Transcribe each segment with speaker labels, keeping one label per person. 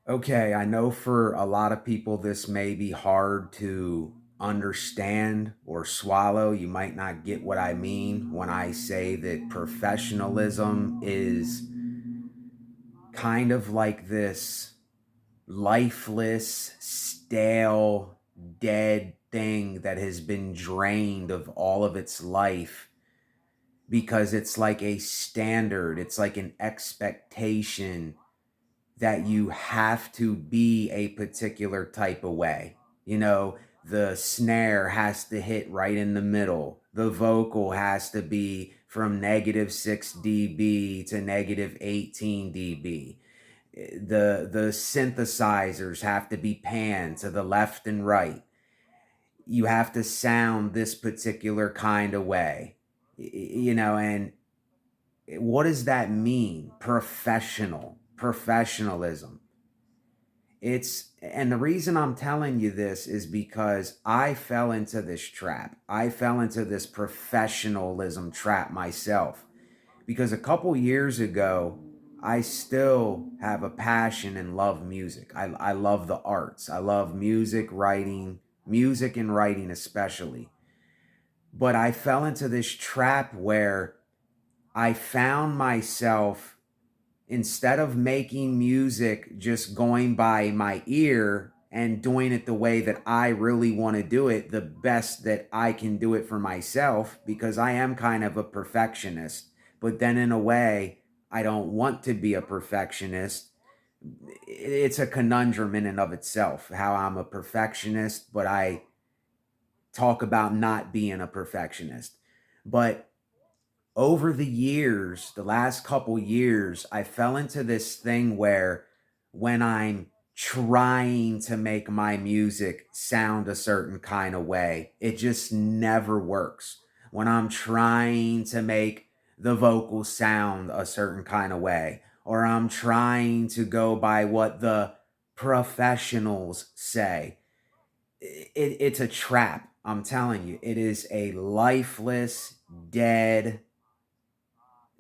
Speaker 1: Okay, I know for a lot of people this may be hard to understand or swallow. You might not get what I mean when I say that professionalism is kind of like this lifeless, stale, dead thing that has been drained of all of its life because it's like a standard, it's like an expectation that you have to be a particular type of way. You know, the snare has to hit right in the middle. The vocal has to be from -6 dB to -18 dB. The synthesizers have to be panned to the left and right. You have to sound this particular kind of way. And what does that mean? Professionalism. And the reason I'm telling you this is because I fell into this trap. I fell into this professionalism trap myself because a couple years ago, I still have a passion and love music. I love the arts. I love music and writing especially. But I fell into this trap where I found myself, instead of making music just going by my ear and doing it the way that I really want to do it, the best that I can do it for myself, because I am kind of a perfectionist. But then in a way, I don't want to be a perfectionist. It's a conundrum in and of itself, how I'm a perfectionist, but I talk about not being a perfectionist. But over the years, the last couple years, I fell into this thing where when I'm trying to make my music sound a certain kind of way, it just never works. When I'm trying to make the vocals sound a certain kind of way, or I'm trying to go by what the professionals say, it's a trap. I'm telling you, it is a lifeless, dead,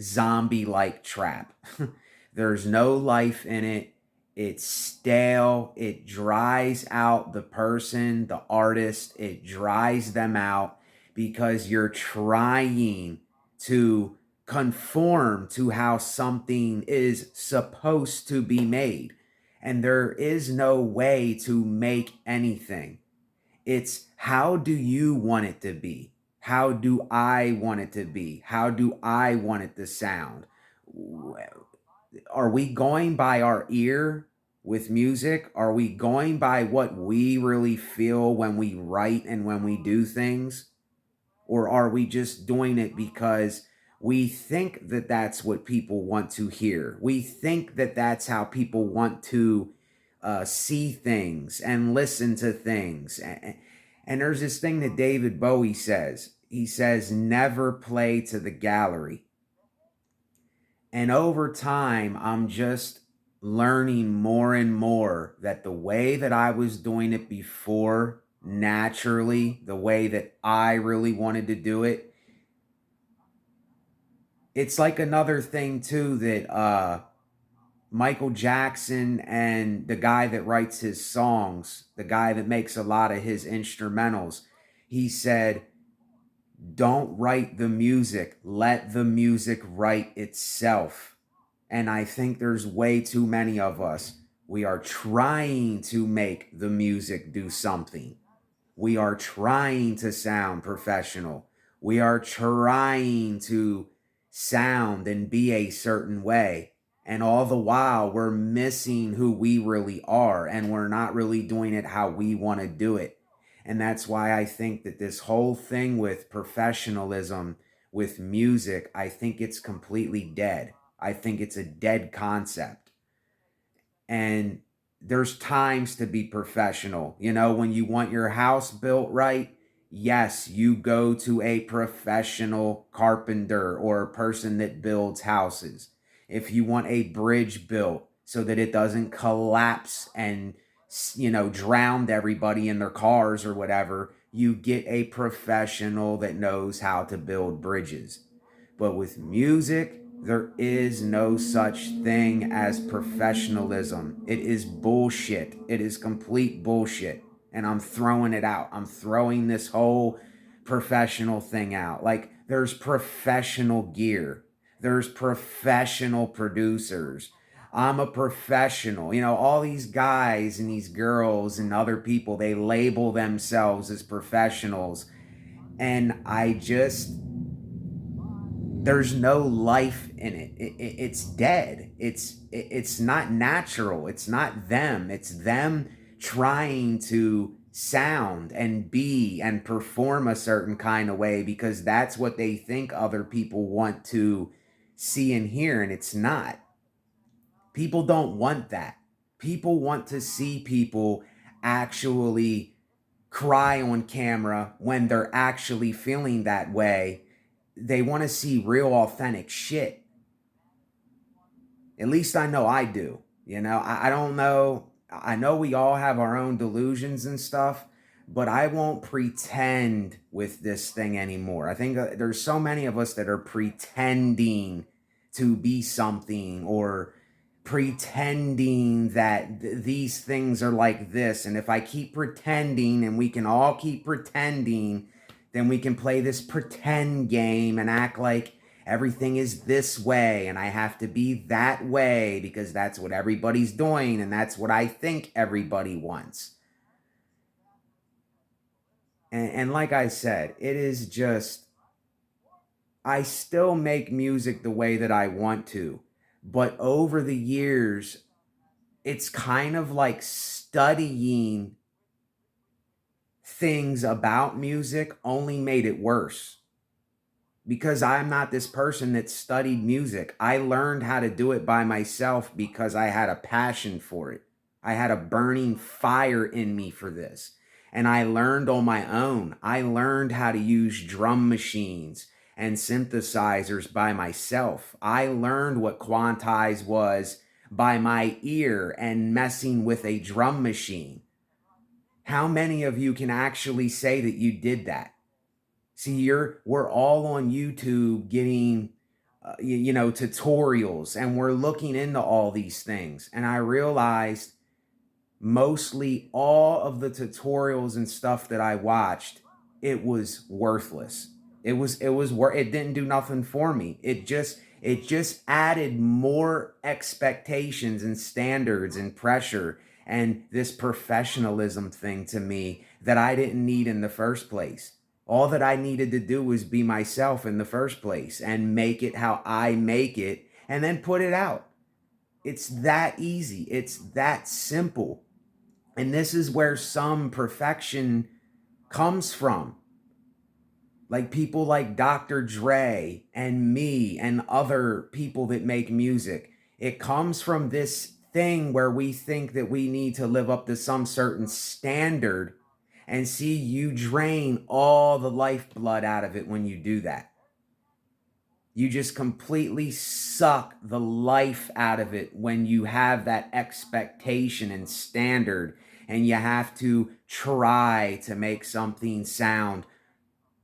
Speaker 1: zombie like trap. There's no life in it. It's stale. It dries out the person, the artist. It dries them out because you're trying to conform to how something is supposed to be made. And there is no way to make anything. It's how do you want it to be? How do I want it to be? How do I want it to sound? Are we going by our ear with music? Are we going by what we really feel when we write and when we do things? Or are we just doing it because we think that that's what people want to hear? We think that that's how people want to see things and listen to things. And there's this thing that David Bowie says. He says, never play to the gallery. And over time, I'm just learning more and more that the way that I was doing it before, naturally, the way that I really wanted to do it, it's like another thing too that Michael Jackson and the guy that writes his songs, the guy that makes a lot of his instrumentals, he said, don't write the music, let the music write itself. And I think there's way too many of us. We are trying to make the music do something. We are trying to sound professional. We are trying to sound and be a certain way. And all the while, we're missing who we really are, and we're not really doing it how we want to do it. And that's why I think that this whole thing with professionalism, with music, I think it's completely dead. I think it's a dead concept. And there's times to be professional. You know, when you want your house built right, yes, you go to a professional carpenter or a person that builds houses. If you want a bridge built so that it doesn't collapse and, drown everybody in their cars or whatever, you get a professional that knows how to build bridges. But with music, There is no such thing as professionalism. It is bullshit. It is complete bullshit. And I'm throwing it out. I'm throwing this whole professional thing out. Like, there's professional gear, there's professional producers. I'm a professional. You know, all these guys and these girls and other people, they label themselves as professionals. And there's no life in it. It's dead. It's not natural. It's not them. It's them trying to sound and be and perform a certain kind of way because that's what they think other people want to see and hear, and it's not. People don't want that. People want to see people actually cry on camera when they're actually feeling that way. They want to see real authentic shit. At least I know I do. You know, I don't know. I know we all have our own delusions and stuff, but I won't pretend with this thing anymore. I think there's so many of us that are pretending to be something or pretending that these things are like this. And if I keep pretending and we can all keep pretending, then we can play this pretend game and act like everything is this way and I have to be that way because that's what everybody's doing and that's what I think everybody wants. And like I said, it is just, I still make music the way that I want to, but over the years, it's kind of like studying things about music only made it worse. Because I'm not this person that studied music. I learned how to do it by myself because I had a passion for it. I had a burning fire in me for this. And I learned on my own. I learned how to use drum machines and synthesizers by myself. I learned what quantize was by my ear and messing with a drum machine. How many of you can actually say that you did that? See, we're all on YouTube getting, tutorials, and we're looking into all these things. And I realized mostly all of the tutorials and stuff that I watched, it was worthless. It didn't do nothing for me. It just added more expectations and standards and pressure and this professionalism thing to me that I didn't need in the first place. All that I needed to do was be myself in the first place and make it how I make it and then put it out. It's that easy. It's that simple. And this is where some perfection comes from. Like people like Dr. Dre and me and other people that make music. It comes from this thing where we think that we need to live up to some certain standard, and see, you drain all the lifeblood out of it when you do that. You just completely suck the life out of it when you have that expectation and standard and you have to try to make something sound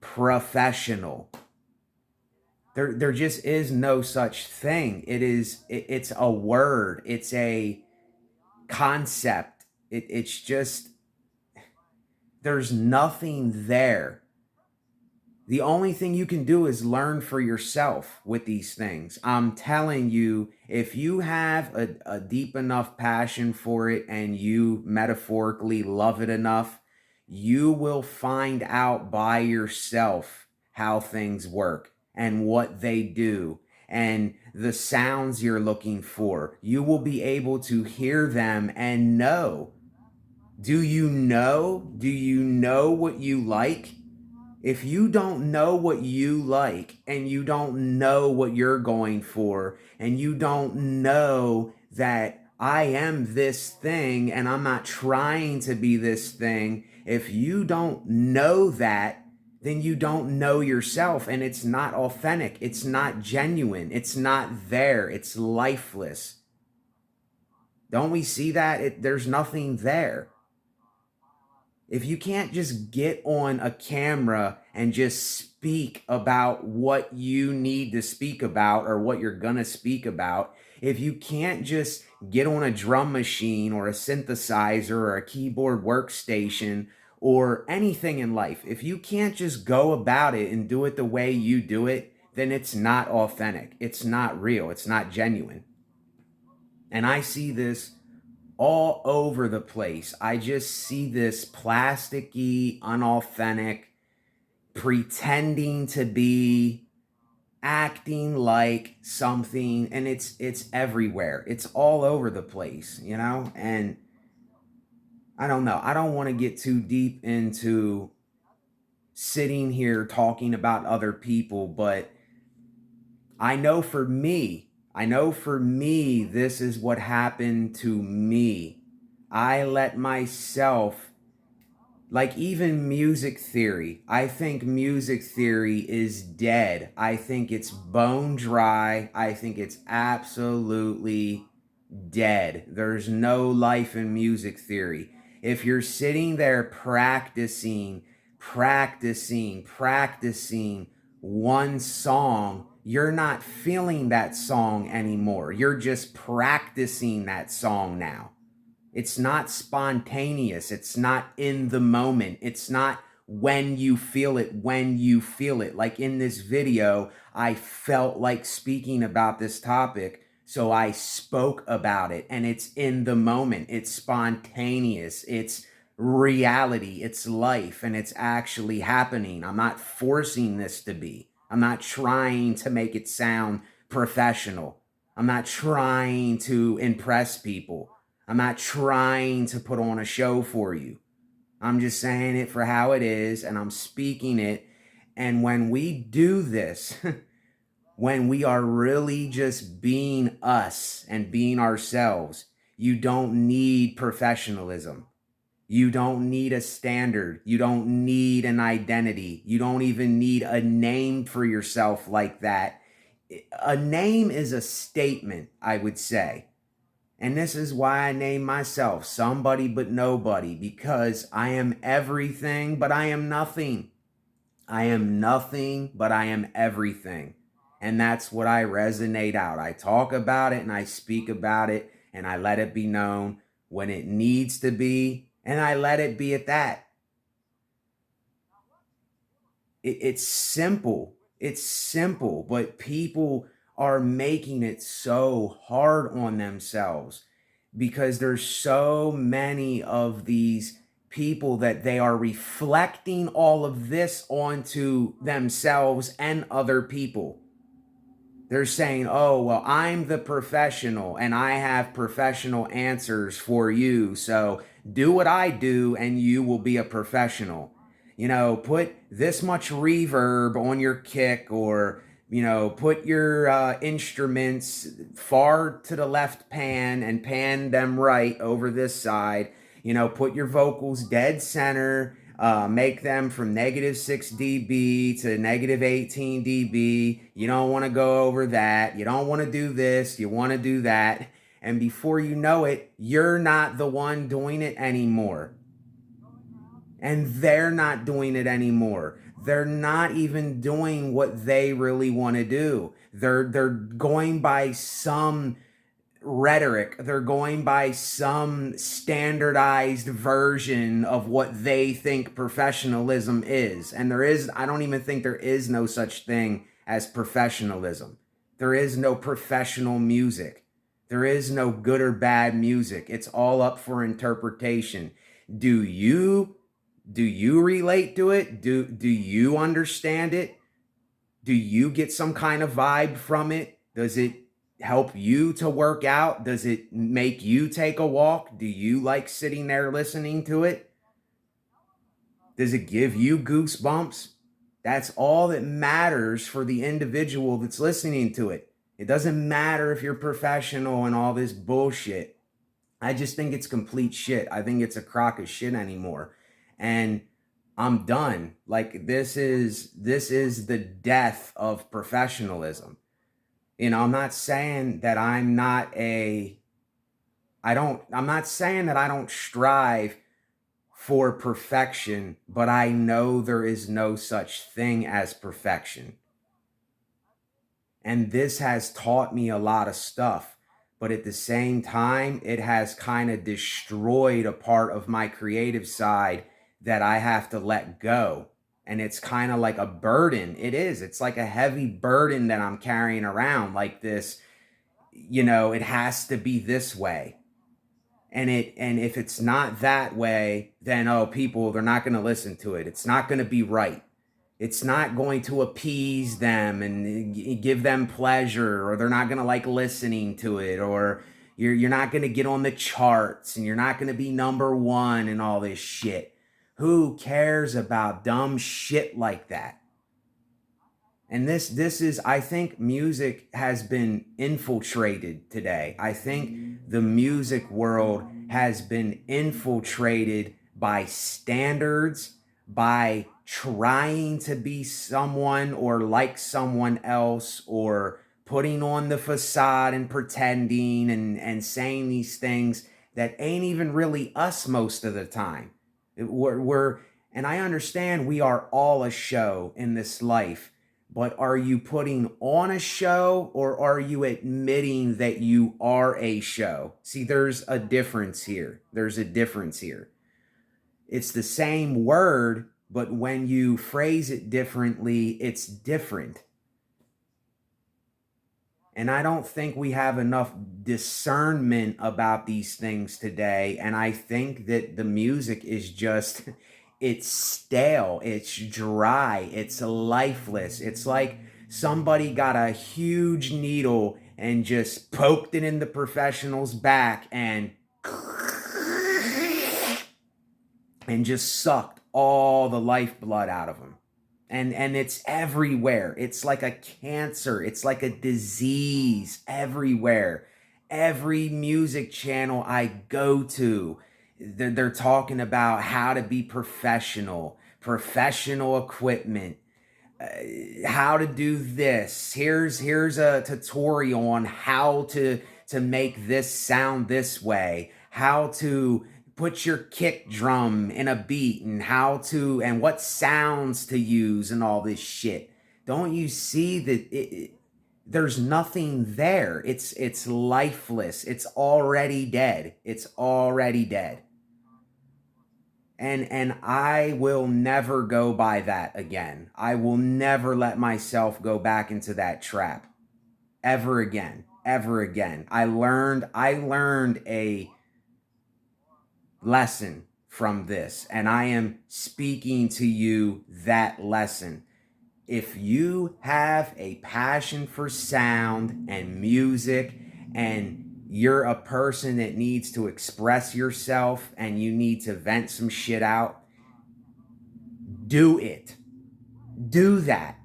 Speaker 1: professional. There just is no such thing. It's a word. It's a concept. It's just, there's nothing there. The only thing you can do is learn for yourself with these things. I'm telling you, if you have a deep enough passion for it and you metaphorically love it enough, you will find out by yourself how things work and what they do and the sounds you're looking for. You will be able to hear them and know. Do you know? Do you know what you like? If you don't know what you like and you don't know what you're going for and you don't know that I am this thing and I'm not trying to be this thing, if you don't know that, then you don't know yourself and it's not authentic. It's not genuine. It's not there. It's lifeless. Don't we see that? There's nothing there. if you can't just get on a camera and just speak about what you need to speak about or what you're gonna speak about, if you can't just get on a drum machine or a synthesizer or a keyboard workstation or anything in life, if you can't just go about it and do it the way you do it, then it's not authentic. It's not real. It's not genuine. And I see this all over the place. I just see this plasticky, unauthentic, pretending to be, acting like something, and it's everywhere. It's all over the place, you know? And I don't know. I don't want to get too deep into sitting here talking about other people, but I know for me, this is what happened to me. I let myself, like even music theory, I think music theory is dead. I think it's bone dry. I think it's absolutely dead. There's no life in music theory. If you're sitting there practicing one song, you're not feeling that song anymore. You're just practicing that song now. It's not spontaneous. It's not in the moment. It's not when you feel it, when you feel it. Like in this video, I felt like speaking about this topic, so I spoke about it, and it's in the moment. It's spontaneous. It's reality. It's life, and it's actually happening. I'm not forcing this to be. I'm not trying to make it sound professional. I'm not trying to impress people. I'm not trying to put on a show for you. I'm just saying it for how it is, and I'm speaking it. And when we do this, when we are really just being us and being ourselves, you don't need professionalism. You don't need a standard. You don't need an identity. You don't even need a name for yourself like that. A name is a statement, I would say. And this is why I name myself Somebody But Nobody, because I am everything, but I am nothing. I am nothing, but I am everything. And that's what I resonate out. I talk about it and I speak about it and I let it be known when it needs to be, and I let it be at that. It's simple. It's simple, but people are making it so hard on themselves because there's so many of these people that they are reflecting all of this onto themselves and other people. They're saying, oh, well, I'm the professional and I have professional answers for you. So do what I do and you will be a professional. You know, put this much reverb on your kick, or, you know, put your instruments far to the left pan and pan them right over this side. You know, put your vocals dead center, make them from -6 dB to -18 dB. You don't want to go over that. You don't want to do this. You want to do that. And before you know it, you're not the one doing it anymore. And they're not doing it anymore. They're not even doing what they really want to do. They're going by some rhetoric. They're going by some standardized version of what they think professionalism is. And I don't even think there is no such thing as professionalism. There is no professional music. There is no good or bad music. It's all up for interpretation. Do you relate to it? Do you understand it? Do you get some kind of vibe from it? Does it help you to work out? Does it make you take a walk? Do you like sitting there listening to it? Does it give you goosebumps? That's all that matters for the individual that's listening to it. It doesn't matter if you're professional and all this bullshit. I just think it's complete shit. I think it's a crock of shit anymore. And I'm done. Like this is the death of professionalism. You know, I'm not saying that I'm not saying that I don't strive for perfection, but I know there is no such thing as perfection. And this has taught me a lot of stuff, but at the same time, it has kind of destroyed a part of my creative side that I have to let go. And it's kind of like a burden. It is. It's like a heavy burden that I'm carrying around, like this, it has to be this way. And if it's not that way, then people, they're not going to listen to it. It's not going to be right. It's not going to appease them and give them pleasure, or they're not going to like listening to it, or you're not going to get on the charts, and you're not going to be number one and all this shit. Who cares about dumb shit like that? And this is, I think music has been infiltrated today. I think the music world has been infiltrated by standards, by trying to be someone or like someone else, or putting on the facade and pretending and saying these things that ain't even really us most of the time. And I understand we are all a show in this life, but are you putting on a show, or are you admitting that you are a show? See, there's a difference here. There's a difference here. It's the same word, but when you phrase it differently, it's different. And I don't think we have enough discernment about these things today. And I think that the music is just, it's stale, it's dry, it's lifeless. It's like somebody got a huge needle and just poked it in the professional's back and just sucked all the lifeblood out of him. And it's everywhere. It's like a cancer. It's like a disease everywhere. Every music channel I go to, they're talking about how to be professional equipment, how to do this. Here's a tutorial on how to make this sound this way, how to put your kick drum in a beat, and and what sounds to use and all this shit. Don't you see that there's nothing there? It's lifeless. It's already dead. It's already dead. And I will never go by that again. I will never let myself go back into that trap ever again. Ever again. I learned a lesson from this, and I am speaking to you that lesson. If you have a passion for sound and music, and you're a person that needs to express yourself and you need to vent some shit out, do it. Do that.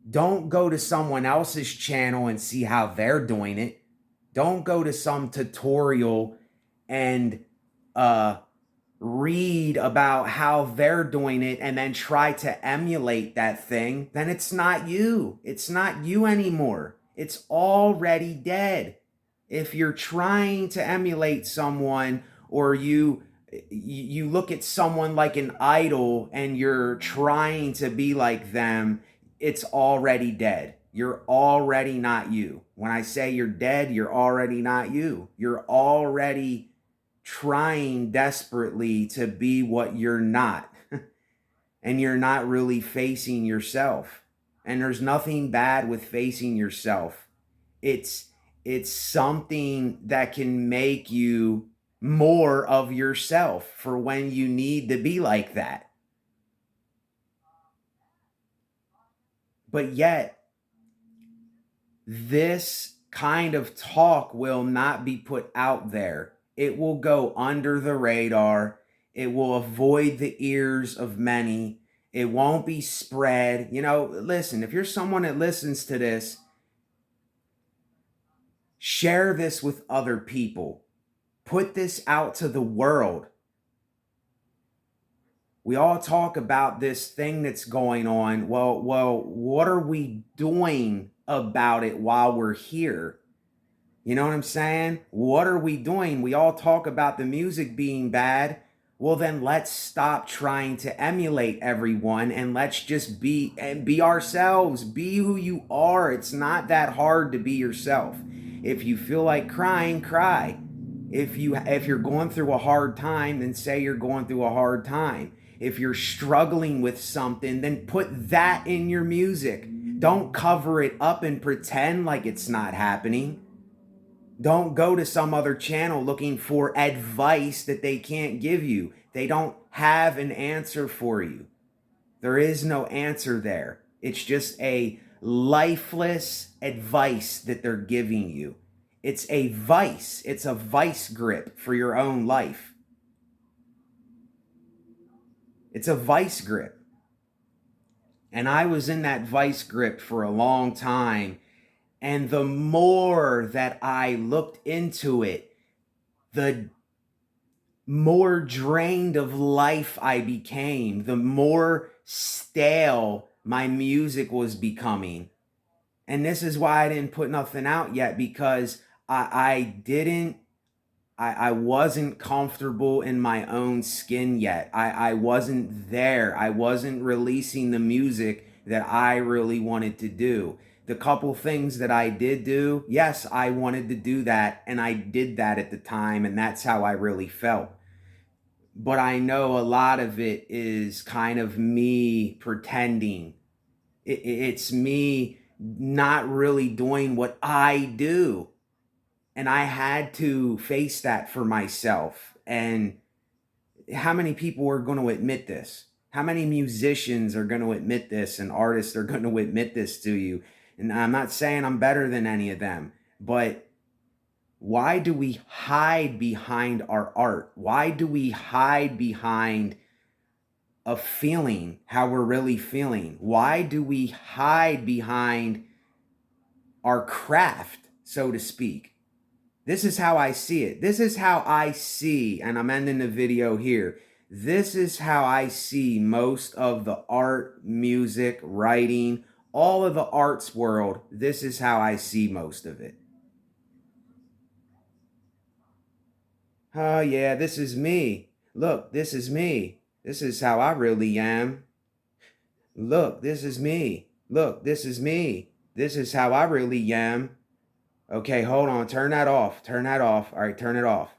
Speaker 1: Don't go to someone else's channel and see how they're doing it. Don't go to some tutorial and read about how they're doing it and then try to emulate that thing. Then it's not you. It's not you anymore. It's already dead. If you're trying to emulate someone, or you look at someone like an idol and you're trying to be like them, it's already dead. You're already not you. When I say you're dead, you're already not you. You're already trying desperately to be what you're not. And you're not really facing yourself. And there's nothing bad with facing yourself. It's something that can make you more of yourself for when you need to be like that. But yet, this kind of talk will not be put out there. It will go under the radar. It will avoid the ears of many. It won't be spread. Listen, if you're someone that listens to this, share this with other people. Put this out to the world. We all talk about this thing that's going on. Well, what are we doing about it while we're here? You know what I'm saying? What are we doing? We all talk about the music being bad. Well, then let's stop trying to emulate everyone and let's just be ourselves. Be who you are. It's not that hard to be yourself. If you feel like crying, cry. If you're going through a hard time, then say you're going through a hard time. If you're struggling with something, then put that in your music. Don't cover it up and pretend like it's not happening. Don't go to some other channel looking for advice that they can't give you. They don't have an answer for you. There is no answer there. It's just a lifeless advice that they're giving you. It's a vice. It's a vice grip for your own life. It's a vice grip. And I was in that vice grip for a long time. And the more that I looked into it, the more drained of life I became, the more stale my music was becoming. And this is why I didn't put nothing out yet, because I wasn't comfortable in my own skin yet. I wasn't there. I wasn't releasing the music that I really wanted to do. The couple things that I did do, yes, I wanted to do that, and I did that at the time, and that's how I really felt. But I know a lot of it is kind of me pretending. It's me not really doing what I do. And I had to face that for myself. And how many people are going to admit this? How many musicians are going to admit this, and artists are going to admit this to you? And I'm not saying I'm better than any of them, but why do we hide behind our art? Why do we hide behind a feeling, how we're really feeling? Why do we hide behind our craft, so to speak? This is how I see it. This is how I see, and I'm ending the video here. This is how I see most of the art, music, writing, all of the arts world. This is how I see most of it. Oh, yeah, this is me. Look, this is me. This is how I really am. Look, this is me. Look, this is me. This is how I really am. Okay, hold on. Turn that off. Turn that off. All right, turn it off.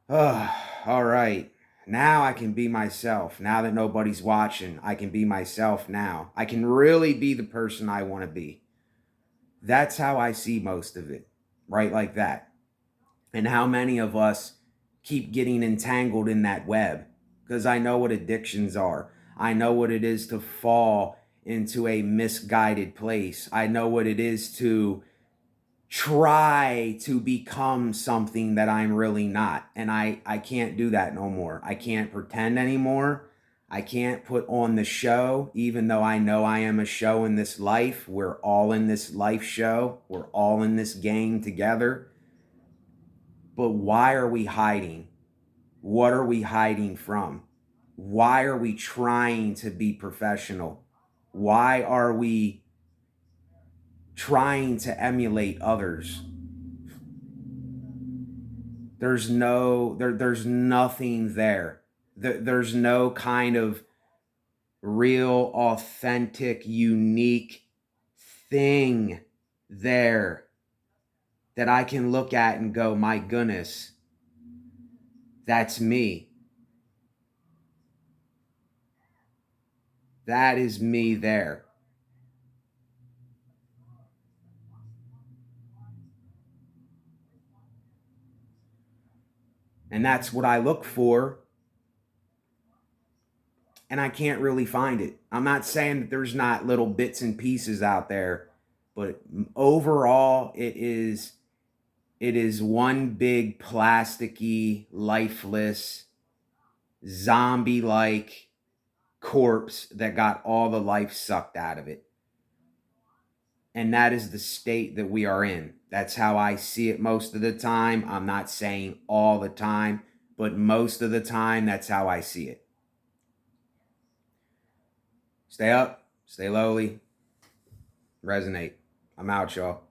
Speaker 1: Oh, all right. Now I can be myself. Now that nobody's watching, I can be myself now. I can really be the person I want to be. That's how I see most of it, right? Like that. And how many of us keep getting entangled in that web? Because I know what addictions are. I know what it is to fall into a misguided place. I know what it is to try to become something that I'm really not. And I can't do that no more. I can't pretend anymore. I can't put on the show, even though I know I am a show in this life. We're all in this life show. We're all in this game together. But why are we hiding? What are we hiding from? Why are we trying to be professional? Why are we trying to emulate others? There's nothing there. There's no kind of real, authentic, unique thing there that I can look at and go, my goodness, that's me. That is me there. And that's what I look for, and I can't really find it. I'm not saying that there's not little bits and pieces out there, but overall it is one big plasticky, lifeless, zombie-like corpse that got all the life sucked out of it. And that is the state that we are in. That's how I see it most of the time. I'm not saying all the time, but most of the time, that's how I see it. Stay up, stay lowly, resonate. I'm out, y'all.